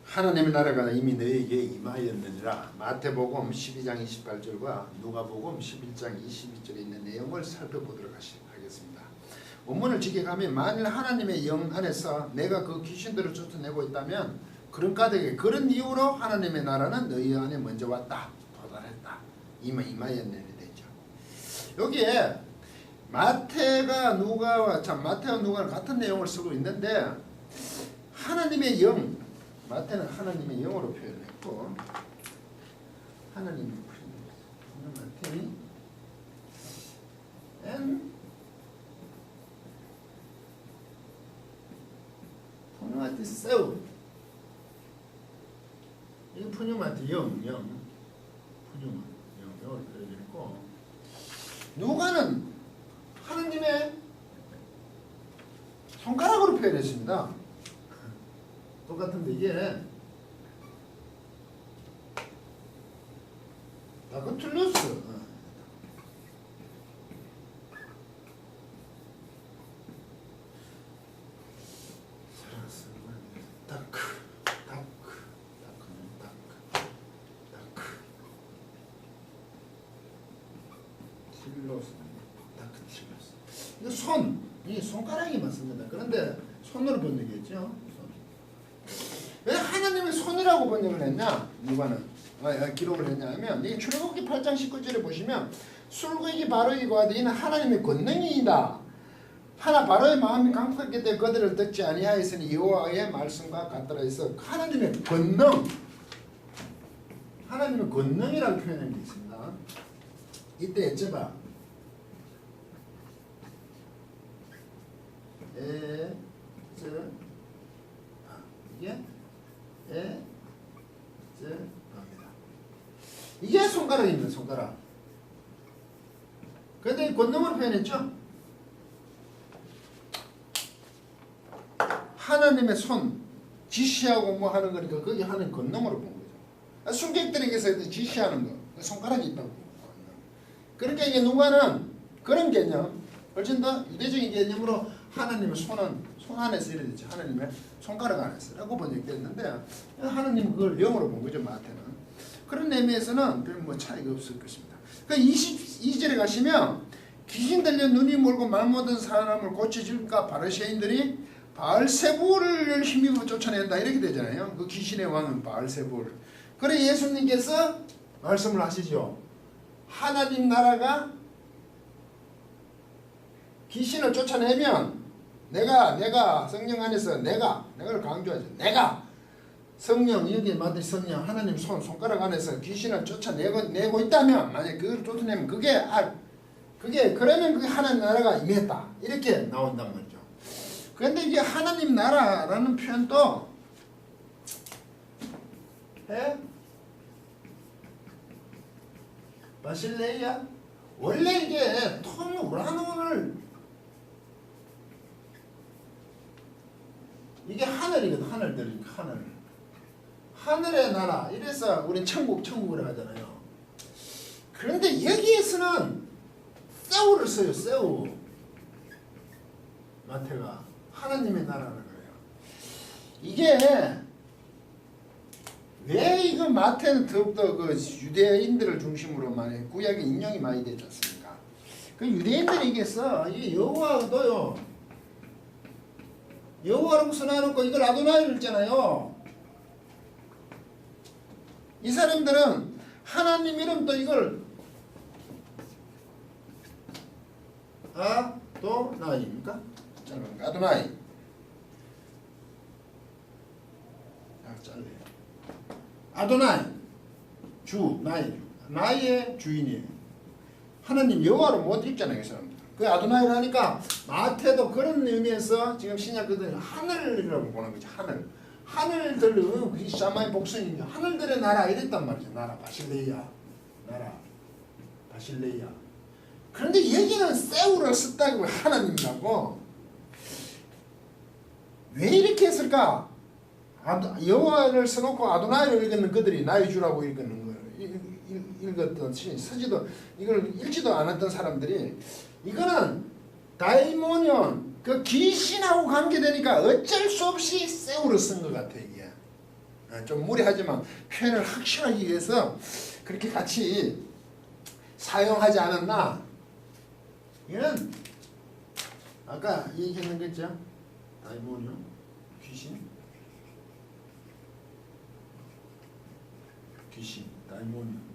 하나님의 나라가 이미 너에게 임하였느니라. 마태복음 12장 28절과 누가복음 11장 22절에 있는 내용을 살펴보도록 하겠습니다. 원문을 직역하면 만일 하나님의 영 안에서 내가 그 귀신들을 쫓아내고 있다면 그런 까닭에 그런 이유로 하나님의 나라는 너희 안에 먼저 왔다. 도달했다. 임하였느니라 되죠. 여기에 마태와 누가는 같은 내용을 쓰고 있는데 하나님의 영, 마태는 하나님의 영으로 표현했고 하나님의 마태는 푸뉴마티 세우 이 푸뉴마티 영으로 표현했고 누가는 하나님의 손가락으로 표현했습니다. 똑같은데 이게 다크툴루스 이거 이 손가락이 맞습니다. 그런데 손으로 번역했죠. 왜 하나님의 손이라고 번역을 했냐? 누가는 기록을 했냐면 이 출애굽기 8장 19절에 보시면 술국이 바로이고 하되 이는 하나님의 권능이다. 하나 바로의 마음이 강팍하게 되 그들을 듣지 아니하였으니 여호와의 말씀과 같더라 해서 하나님의 권능, 하나님의 권능이라고 표현한 게 있습니다. 이때 에제바 이게 손가락입니다. 손가락. 그런데 권능으로 표현했죠. 하나님의 손 지시하고 뭐 하는 거니까 거기 하는 권능으로 본 거죠. 순객들에게서 지시하는 거 손가락이 있다고. 그러니까 이게 누가는 그런 개념, 훨씬 더 유대적인 개념으로 하나님의 손은 손 안에서 이래 되죠. 하나님의 손가락 안에서라고 번역됐는데 하나님 그걸 영으로 본 거죠. 마태는. 그런 의미에서는 별 뭐 차이가 없을 것입니다. 그 22절에 가시면 귀신 들려 눈이 멀고 말 못한 사람을 고쳐줄까 바리새인들이 바알세불을 힘입어 쫓아낸다 이렇게 되잖아요. 그 귀신의 왕은 바알세불. 그래 예수님께서 말씀을 하시죠. 하나님 나라가 귀신을 쫓아내면 내가 성령 안에서 내가를 강조하죠. 내가 성령 여기에 맞은 성령 하나님 손가락 안에서 귀신을 쫓아내고 있다면 만약 그걸 쫓아내면 그게 그러면 그게 하나님 나라가 임했다 이렇게 나온단 말이죠. 그런데 이게 하나님 나라라는 표현도 바실레이아 원래 이게 톤 우라노를 이게 하늘이거든. 하늘의 나라 이래서 우린 천국을 하잖아요. 그런데 여기에서는 세우를 써요. 세우 마태가 하나님의 나라를 그래요. 이게 왜 이거 마태는 더욱더 그 유대인들을 중심으로 많이 구약에 인용이 많이 되지 않습니까? 그 유대인들이 얘기했어. 이게 여호와도요. 여호와라고 써놔놓고 이걸 아도나이를 읽잖아요. 이 사람들은 하나님 이름도 이걸 아도나이입니까? 아도나이. 잘래요. 아도나이 주 나이의 주인이에요. 하나님 여호와로 못 읽잖아요. 이 사람들. 그 아도나이를 하니까 마태도 그런 의미에서 지금 신약들은 하늘이라고 보는 거죠. 하늘들 그 샤마의 복성이죠. 하늘들의 나라 이랬단 말이죠. 나라 바실레이아. 그런데 여기는 세우를 썼다고 하나님이라고. 왜 이렇게 했을까? 여호와를 써놓고 아도나이를 읽는 그들이 나의 주라고 읽는 거예요. 읽었던 서지도 이걸 읽지도 않았던 사람들이 이거는 다이모니온 그 귀신하고 관계되니까 어쩔 수 없이 세우를 쓴 것 같아 이게. 좀 무리하지만 표현을 확실하기 위해서 그렇게 같이 사용하지 않았나? 이는 아까 얘기했는 거 있죠? 다이모니움, 귀신, 다이모니움.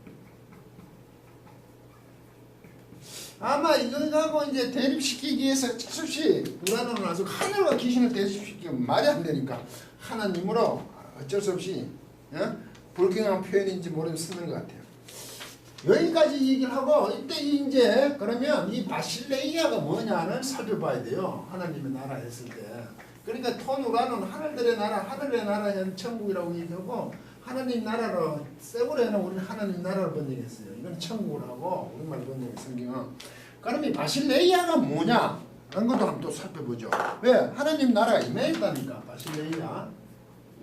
아마 이거하고 이제 대립시키기 위해서 자수시 우라노는 아주 하늘과 귀신을 대립시키면 말이 안 되니까 하나님으로 어쩔 수 없이 불경한 표현인지 모르면 쓰는 것 같아요. 여기까지 얘기를 하고 이때 이제 그러면 이 바실레이아가 뭐냐를 살펴봐야 돼요. 하나님의 나라 했을 때. 그러니까 토누라는 하늘들의 나라, 하늘의 나라는 천국이라고 얘기하고 하나님 나라로 세고레는 우리는 하나님 나라로 번역했어요. 이건 천국을 하고 우리말로 번역한 성경은. 그럼 이 바실레이아가 뭐냐? 그런 것도 한번 또 살펴보죠. 왜? 하나님 나라가 임해있다니까. 바실레이아.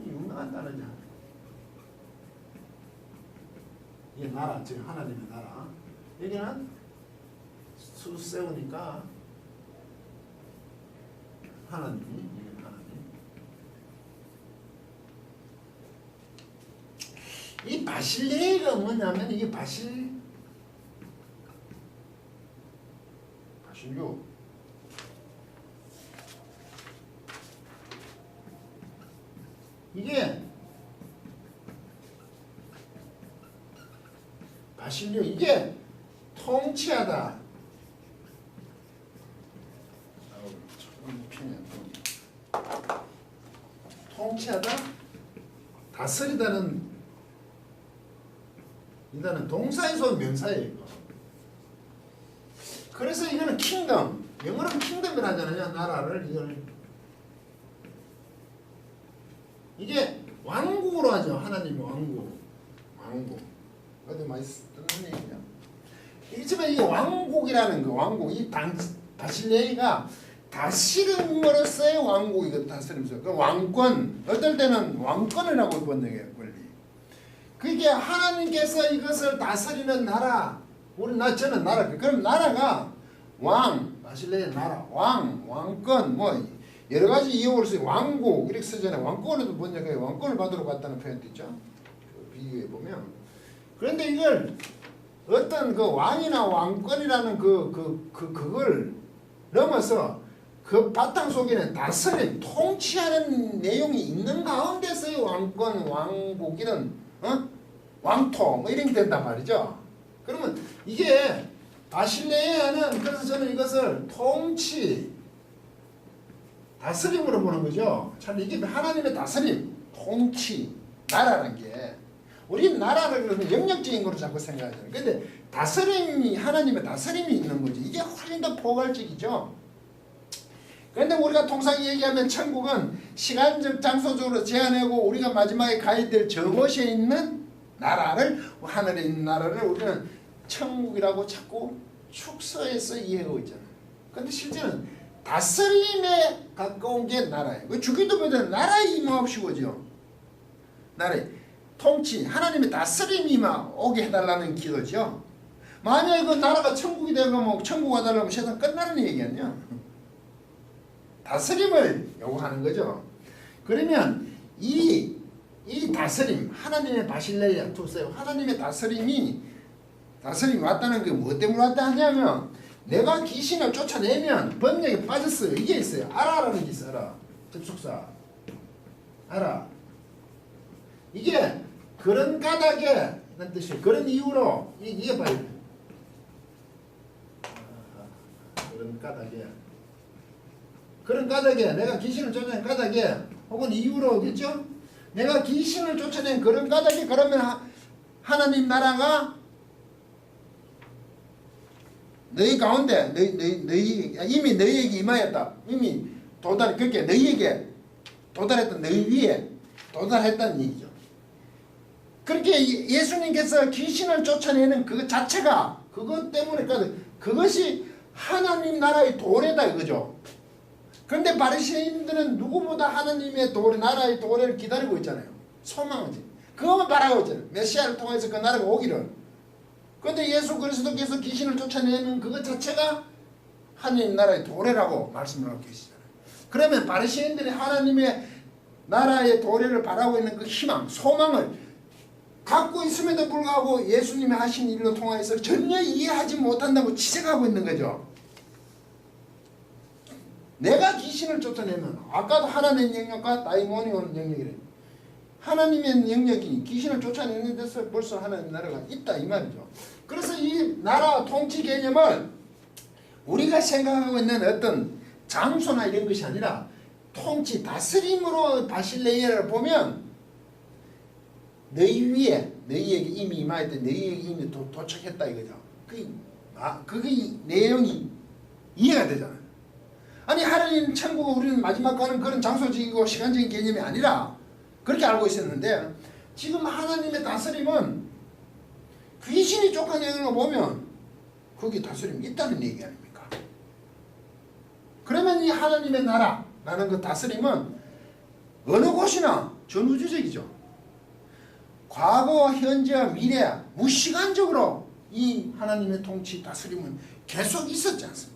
유명한 단어죠. 이게 나라, 즉 하나님의 나라. 여기는 수 세우니까 하나님, 이게 하나님. 이 바실레이가 뭐냐면 이게 바실류. 이게 바실류 이게 통치하다. 통치하다, 다스리다는 이다는 동사에서 명사예요. 이거. 그래서 이거는 킹덤, 영어로는 킹덤이라 하잖아요. 나라를 이게 왕국으로 하죠. 하나님의 왕국. 어디 많이 쓰는 얘기냐. 이지만 이 왕국이라는 거, 왕국, 이 바실레이가 다스림으로서의 왕국이거든. 다스림으로서. 그 왕권, 어떨 때는 왕권이라고 번역해요. 원리. 그게 하나님께서 이것을 다스리는 나라. 저는 나라. 그럼 나라가 바실레이의 나라, 왕권, 뭐 여러 가지 이용을 써요. 왕국 이렇게 쓰잖아요. 왕권에도 번역해요. 왕권을 받으러 갔다는 표현도 있죠. 비유해 보면. 그런데 이걸 어떤 그 왕이나 왕권이라는 그걸 넘어서 그 바탕 속에는 다스림, 통치하는 내용이 있는 가운데서의 왕권, 왕국이는 왕토 뭐 이런 게 된단 말이죠. 그러면 이게 바실레이아는 그래서 저는 이것을 통치, 다스림으로 보는 거죠. 참 이게 하나님의 다스림, 통치, 나라라는 게 우리는 나라를 그러면 영역적인 거로 자꾸 생각하잖아요. 근데 다스림이 하나님의 다스림이 있는 거지. 이게 훨씬 더 포괄적이죠. 그런데 우리가 통상 얘기하면 천국은 시간적 장소적으로 제한하고 우리가 마지막에 가야 될 저곳에 있는 나라를 하늘에 있는 나라를 우리는 천국이라고 자꾸 축소해서 이해하고 있잖아요. 그런데 실제는 다스림에 가까운 게 나라예요. 그 주기도보다 나라의 임하옵시고죠. 나라의 통치, 하나님의 다스림이 오게 해달라는 기도죠. 만약에 그 나라가 천국이 되고 천국 와달라면 세상 끝나는 얘기 아니야. 다스림을 요구하는 거죠. 그러면 이 다스림, 하나님의 바실레이아 투세요. 하나님의 다스림이 왔다는 게 뭐 때문에 왔다 하냐면 내가 귀신을 쫓아내면 번역에 빠졌어요. 이게 있어요. 알아라는 게 있어요. 알아. 접속사. 알아. 이게 그런 까닭에 라는 뜻이에요. 그런 이유로 이게 봐요. 그런 까닭에 내가 귀신을 쫓아낸 까닭에 혹은 이유로겠죠? 내가 귀신을 쫓아낸 그런 까닭에 그러면 하나님 나라가 너희 가운데 이미 너희에게 임하였다. 이미 그렇게 너희에게 도달했던 너희 위에 도달했다는 얘기죠. 그렇게 예수님께서 귀신을 쫓아내는 그 자체가 그것 때문에 그것이 하나님 나라의 도래다 이거죠. 그런데 바리새인들은 누구보다 하나님의 나라의 도래를 기다리고 있잖아요. 소망하지. 그것만 바라고 있잖아요. 메시아를 통해서 그 나라가 오기를. 그런데 예수 그리스도께서 귀신을 쫓아내는 그것 자체가 하나님 나라의 도래라고 말씀을 하고 계시잖아요. 그러면 바리새인들이 하나님의 나라의 도래를 바라고 있는 그 희망, 소망을 갖고 있음에도 불구하고 예수님이 하신 일로 통하여서 전혀 이해하지 못한다고 지적하고 있는 거죠. 내가 귀신을 쫓아내면 아까도 하나님의 영역과 다이모니 오는 영역이래. 하나님의 영역이 귀신을 쫓아내는 데서 벌써 하나님 나라가 있다 이 말이죠. 그래서 이 나라 통치 개념을 우리가 생각하고 있는 어떤 장소나 이런 것이 아니라 통치 다스림으로 바실레이아를 보면 너희 위에 너희에게 이미 임하였다. 너희에게 이미 도착했다 이거죠. 그게 내용이 이해가 되잖아요. 아니 하나님 천국은 우리는 마지막 가는 그런 장소적이고 시간적인 개념이 아니라 그렇게 알고 있었는데 지금 하나님의 다스림은 귀신이 쫓아내는 거 보면 거기 다스림이 있다는 얘기 아닙니까? 그러면 이 하나님의 나라라는 그 다스림은 어느 곳이나 전우주적이죠. 과거, 현재와 미래 무시간적으로 이 하나님의 통치 다스림은 계속 있었지 않습니까?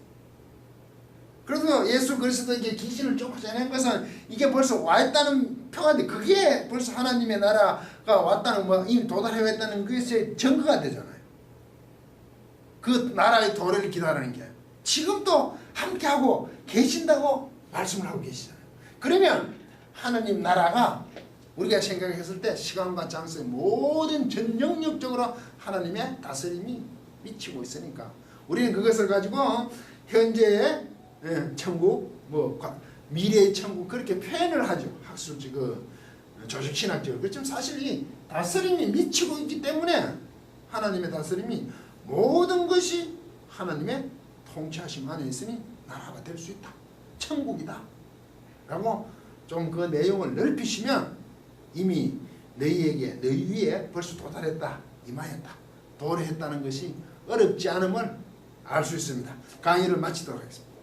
그래서 예수 그리스도에게 귀신을 쫓아낸 것은 이게 벌써 와 있다는 표현인데 그게 벌써 하나님의 나라가 왔다는 뭐 이미 도달해 있다는 것의 증거가 되잖아요. 그 나라의 도래를 기다리는 게 지금도 함께하고 계신다고 말씀을 하고 계시잖아요. 그러면 하나님 나라가 우리가 생각했을 때 시간과 장소의 모든 전 영역적으로 하나님의 다스림이 미치고 있으니까 우리는 그것을 가지고 현재의 천국, 뭐 미래의 천국 그렇게 표현을 하죠. 학술적, 조직신학적으로. 그렇지만 사실 이 다스림이 미치고 있기 때문에 하나님의 다스림이 모든 것이 하나님의 통치하심 안에 있으니 나라가 될 수 있다. 천국이다. 라고 좀 그 내용을 넓히시면 이미 너희에게 너희 위에 벌써 도달했다. 임하였다. 도래했다는 것이 어렵지 않음을 알 수 있습니다. 강의를 마치도록 하겠습니다.